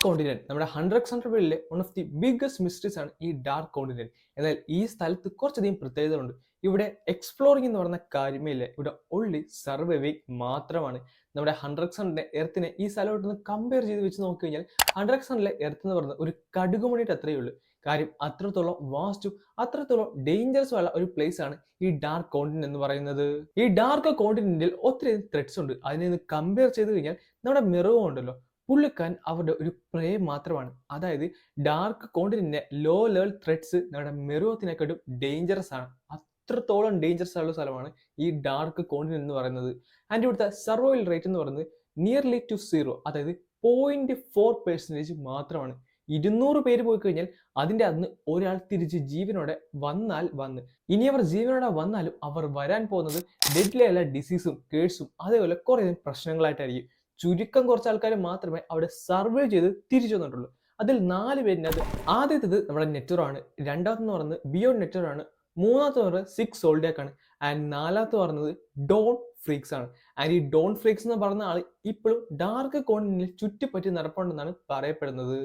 Dark continent നമ്മുടെ 100 one of the biggest mysteries ആണ് ഈ ഡാർക്ക് കോണ്ടിനെന്റ്. എന്നാൽ ഈ സ്ഥലത്ത് കുറച്ചധികം പ്രത്യേകതകളുണ്ട്. ഇവിടെ എക്സ്പ്ലോറിംഗ് എന്ന് പറയുന്ന കാര്യമേ ഇല്ല. ഇവിടെ ഓൺലി സർവൈവിംഗ് മാത്രമാണ്. നമ്മുടെ 100 എർത്തിനെ ഈ സ്ഥലമായിട്ടൊന്ന് കമ്പയർ ചെയ്ത് വെച്ച് നോക്കി കഴിഞ്ഞാൽ 100 എർത്ത് എന്ന് പറയുന്നത് ഒരു കടുകുമണിയിട്ട് അത്രയേ ഉള്ളൂ. കാര്യം അത്രത്തോളം വാസ്റ്റും അത്രത്തോളം ഡേഞ്ചറസും ഉള്ള ഒരു പ്ലേസ് ആണ് ഈ ഡാർക്ക് കോണ്ടിനെന്റ് എന്ന് പറയുന്നത്. ഈ ഡാർക്ക് കോണ്ടിനെന്റിൽ ഒത്തിരി ത്രെഡ്സ് ഉണ്ട്. അതിനെ ഒന്ന് കമ്പയർ ചെയ്ത് കഴിഞ്ഞാൽ നമ്മുടെ മിറോ ഉണ്ടല്ലോ, പുള്ളിക്കാൻ അവരുടെ ഒരു പ്രേ മാത്രമാണ്. അതായത് ഡാർക്ക് കോണ്ടിനെന്റിന്റെ ലോ ലെവൽ ത്രെഡ്സ് നമ്മുടെ മെറുവത്തിനെക്കാട്ടും ഡേഞ്ചറസ് ആണ്. അത്രത്തോളം ഡേഞ്ചറസ് ആയുള്ള സ്ഥലമാണ് ഈ ഡാർക്ക് കോണ്ടിനെന്റ് എന്ന് പറയുന്നത്. ആൻഡ് ഇവിടുത്തെ സർവൈവൽ റേറ്റ് എന്ന് പറയുന്നത് നിയർലി ടു 0, അതായത് 0.4% മാത്രമാണ്. 200 പേര് പോയി കഴിഞ്ഞാൽ അതിന്റെ അന്ന് ഒരാൾ തിരിച്ച് ജീവനോടെ വന്നാൽ വന്ന്. ഇനി അവർ ജീവനോടെ വന്നാലും അവർ വരാൻ പോകുന്നത് ഡെഡ്ലി ആയ ഡിസീസും കേഴ്സും അതേപോലെ കുറെ പ്രശ്നങ്ങളായിട്ടായിരിക്കും. ചുരുക്കം കുറച്ച് ആൾക്കാർ മാത്രമേ അവിടെ സർവൈവ് ചെയ്ത് തിരിച്ചു വന്നിട്ടുള്ളൂ. അതിൽ 4 പേരിനകത്ത് ആദ്യത്തേത് നമ്മുടെ നെറ്ററോ ആണ്, രണ്ടാമത്തെന്ന് പറയുന്നത് ബിയോണ്ട് നെറ്ററോ ആണ്, മൂന്നാമത്തെ പറയുന്നത് 6 സോൾഡിയാക്ക് ആണ്, ആൻഡ് നാലാമത്തെ പറയുന്നത് ഡോൺ ഫ്രീക്സ് ആണ്. ആൻഡ് ഈ ഡോൺ ഫ്രീക്സ് എന്ന് പറയുന്ന ആൾ ഇപ്പോഴും ഡാർക്ക് കോണ്ടിനെന്റിൽ ചുറ്റിപ്പറ്റി നടപ്പുണ്ടെന്നാണ് പറയപ്പെടുന്നത്.